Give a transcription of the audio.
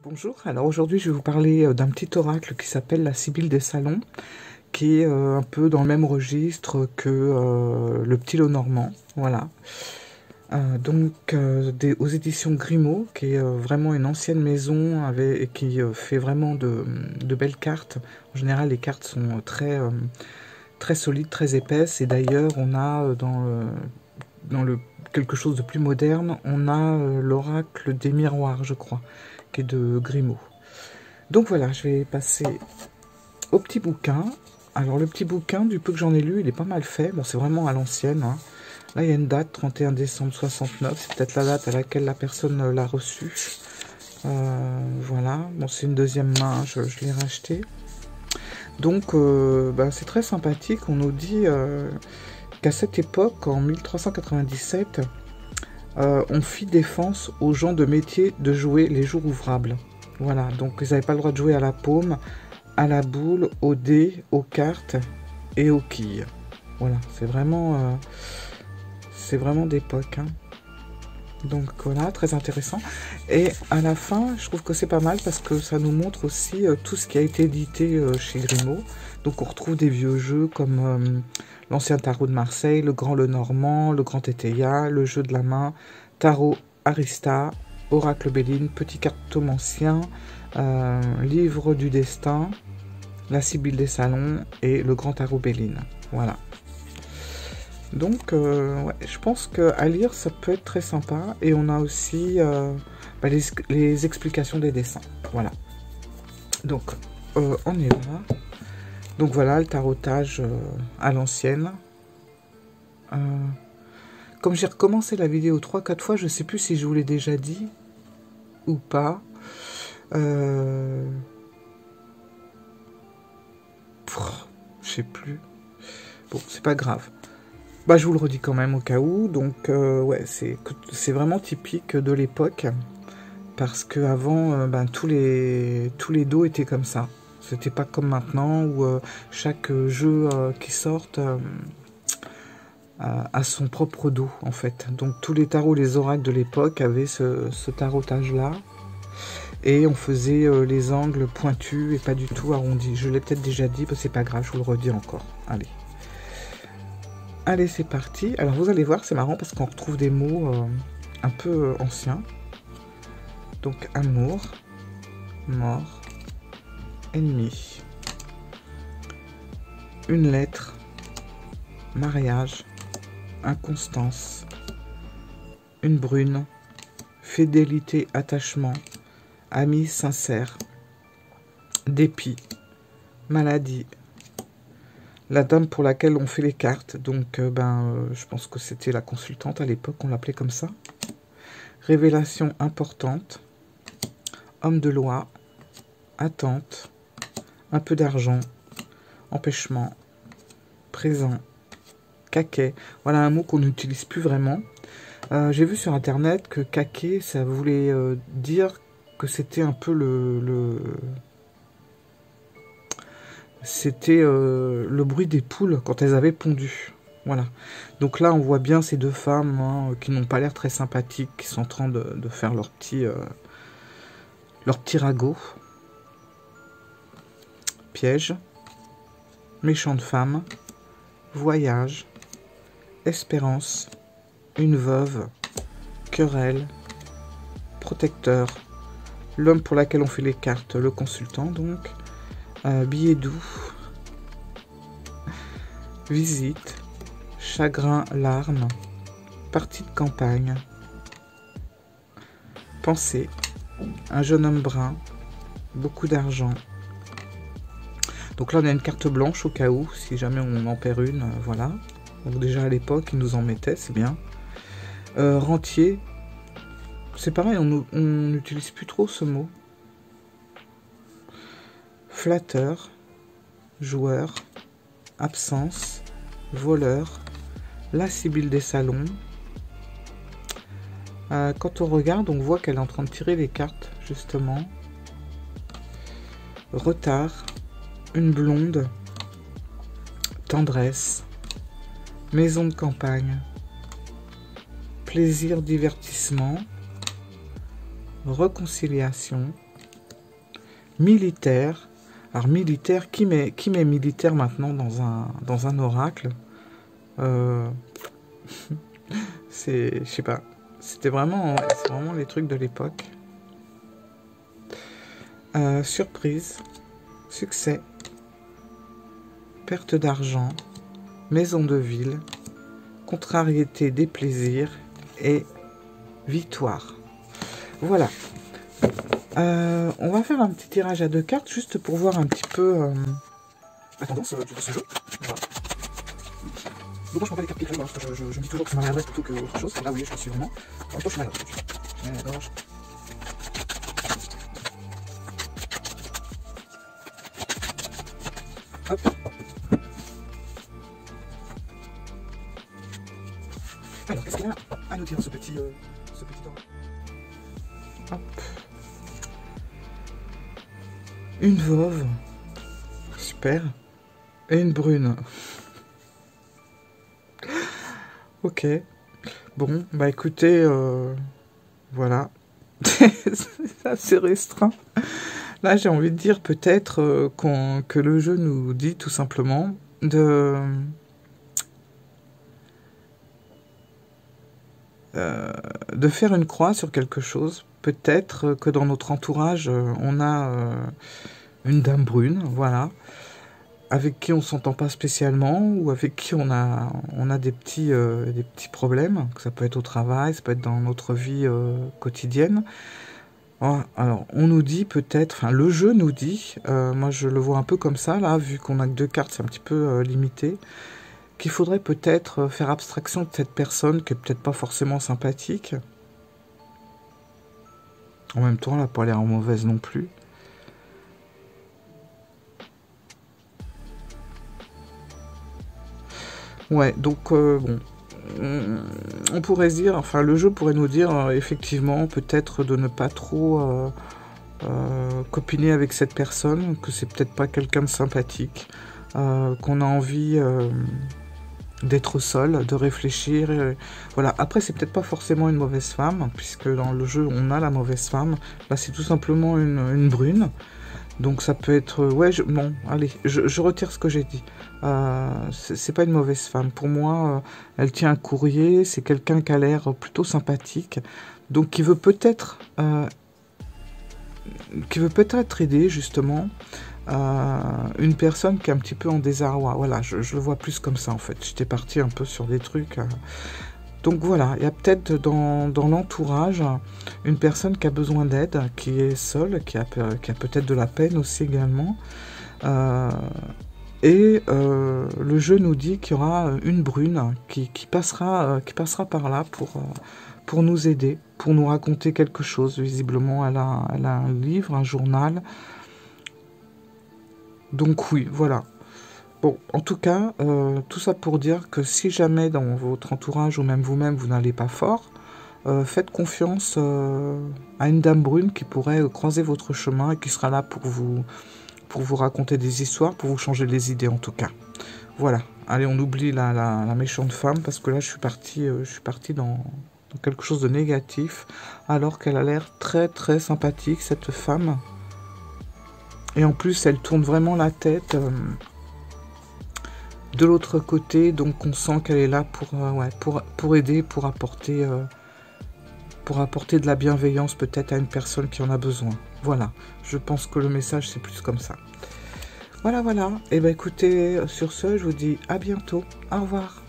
Bonjour, alors aujourd'hui je vais vous parler d'un petit oracle qui s'appelle la Sibylle des Salons, qui est un peu dans le même registre que le Petit Lenormand, voilà. Aux éditions Grimaud, qui est vraiment une ancienne maison et qui fait vraiment de belles cartes. En général les cartes sont très solides, très épaisses, et d'ailleurs on a dans le quelque chose de plus moderne, on a l'oracle des miroirs, je crois, qui est de Grimaud. Donc voilà, je vais passer au petit bouquin. Alors le petit bouquin, du peu que j'en ai lu, il est pas mal fait. Bon, c'est vraiment à l'ancienne, hein. Là, il y a une date, 31 décembre 69. C'est peut-être la date à laquelle la personne l'a reçu. Voilà. Bon, c'est une deuxième main, je l'ai racheté. Donc, c'est très sympathique. On nous dit qu'à cette époque, en 1397, on fit défense aux gens de métier de jouer les jours ouvrables. Voilà, donc ils n'avaient pas le droit de jouer à la paume, à la boule, au dé, aux cartes et aux quilles. Voilà, c'est vraiment d'époque, hein. Donc voilà, très intéressant. Et à la fin, je trouve que c'est pas mal parce que ça nous montre aussi tout ce qui a été édité chez Grimaud. Donc on retrouve des vieux jeux comme l'ancien tarot de Marseille, le grand Lenormand, le grand Tétéia, le jeu de la main, tarot Arista, oracle Béline, petit cartomancien, livre du destin, la Sibylle des Salons et le grand tarot Béline. Voilà. Donc, ouais, je pense qu'à lire, ça peut être très sympa. Et on a aussi les explications des dessins. Voilà. Donc, on est là. Donc voilà, le tarotage à l'ancienne. Comme j'ai recommencé la vidéo 3-4 fois, je ne sais plus si je vous l'ai déjà dit ou pas. Je sais plus. Bon, c'est pas grave. Bah, je vous le redis quand même au cas où. Donc, ouais, c'est vraiment typique de l'époque. Parce qu'avant, tous les dos étaient comme ça. C'était pas comme maintenant où chaque jeu qui sort a son propre dos, en fait. Donc, tous les tarots, les oracles de l'époque avaient ce tarotage-là. Et on faisait les angles pointus et pas du tout arrondis. Je l'ai peut-être déjà dit, mais c'est pas grave, je vous le redis encore. Allez. Allez, c'est parti. Alors, vous allez voir, c'est marrant parce qu'on retrouve des mots un peu anciens. Donc, amour, mort, ennemi. Une lettre, mariage, inconstance. Une brune, fidélité, attachement, ami sincère. Dépit, maladie. La dame pour laquelle on fait les cartes, donc je pense que c'était la consultante à l'époque, on l'appelait comme ça. Révélation importante, homme de loi, attente, un peu d'argent, empêchement, présent, caquet. Voilà un mot qu'on n'utilise plus vraiment. J'ai vu sur internet que caquet, ça voulait dire que c'était un peu c'était le bruit des poules quand elles avaient pondu. Voilà. Donc là, on voit bien ces deux femmes qui n'ont pas l'air très sympathiques, qui sont en train de faire leur petit ragot. Piège. Méchante femme. Voyage. Espérance. Une veuve. Querelle. Protecteur. L'homme pour lequel on fait les cartes, le consultant donc. Billet doux, visite, chagrin, larmes, partie de campagne, pensée, un jeune homme brun, beaucoup d'argent. Donc là on a une carte blanche au cas où, si jamais on en perd une, voilà. Donc déjà à l'époque ils nous en mettaient, c'est bien. Rentier, c'est pareil, on n'utilise plus trop ce mot. Flatteur, joueur, absence, voleur, la Sibylle des Salons. Quand on regarde, on voit qu'elle est en train de tirer les cartes, justement. Retard, une blonde, tendresse, maison de campagne, plaisir, divertissement, réconciliation, militaire. Alors militaire, qui met militaire maintenant dans un oracle? C'est, je sais pas. C'était vraiment, ouais, c'est vraiment les trucs de l'époque. Surprise, succès, perte d'argent, maison de ville, contrariété, déplaisir et victoire. Voilà. On va faire un petit tirage à 2 cartes juste pour voir un petit peu la tendance de ce jeu. Voilà. Donc moi je prends pas les cartes qui crèvent, parce que je me dis toujours que c'est maladresse plutôt que autre chose. Et là oui, je le suis vraiment. En je suis malade. Hop. Alors, qu'est-ce qu'il y a à nous dire ce petit temps? Hop. Une veuve. Super. Et une brune. Ok. Bon, bah écoutez, voilà. C'est assez restreint. Là, j'ai envie de dire peut-être que le jeu nous dit tout simplement de faire une croix sur quelque chose. Peut-être que dans notre entourage, on a une dame brune, voilà, avec qui on s'entend pas spécialement, ou avec qui on a des petits problèmes, que ça peut être au travail, ça peut être dans notre vie quotidienne. Alors, on nous dit peut-être, enfin le jeu nous dit, moi je le vois un peu comme ça, là, vu qu'on a que 2 cartes, c'est un petit peu limité, qu'il faudrait peut-être faire abstraction de cette personne qui est peut-être pas forcément sympathique. En même temps, elle n'a pas l'air mauvaise non plus. Ouais, donc bon, on pourrait se dire, enfin le jeu pourrait nous dire effectivement peut-être de ne pas trop copiner avec cette personne, que c'est peut-être pas quelqu'un de sympathique, qu'on a envie d'être seul, de réfléchir, voilà. Après c'est peut-être pas forcément une mauvaise femme, puisque dans le jeu on a la mauvaise femme, là c'est tout simplement une brune. Donc ça peut être... Ouais, non, allez, je retire ce que j'ai dit. C'est pas une mauvaise femme. Pour moi, elle tient un courrier, c'est quelqu'un qui a l'air plutôt sympathique. Donc qui veut peut-être aider, justement, une personne qui est un petit peu en désarroi. Voilà, je le vois plus comme ça, en fait. J'étais parti un peu sur des trucs... Donc voilà, il y a peut-être dans l'entourage une personne qui a besoin d'aide, qui est seule, qui a peut-être de la peine aussi également. Le jeu nous dit qu'il y aura une brune qui passera par là pour nous aider, pour nous raconter quelque chose. Visiblement, elle a un livre, un journal. Donc oui, voilà. Bon, en tout cas, tout ça pour dire que si jamais dans votre entourage ou même vous-même, vous n'allez pas fort, faites confiance à une dame brune qui pourrait croiser votre chemin et qui sera là pour vous raconter des histoires, pour vous changer les idées en tout cas. Voilà, allez, on oublie la méchante femme parce que là, je suis parti dans quelque chose de négatif, alors qu'elle a l'air très très sympathique, cette femme. Et en plus, elle tourne vraiment la tête... de l'autre côté, donc on sent qu'elle est là pour aider, pour apporter de la bienveillance peut-être à une personne qui en a besoin. Voilà, je pense que le message c'est plus comme ça. Voilà, voilà. Et ben écoutez, sur ce, je vous dis à bientôt. Au revoir.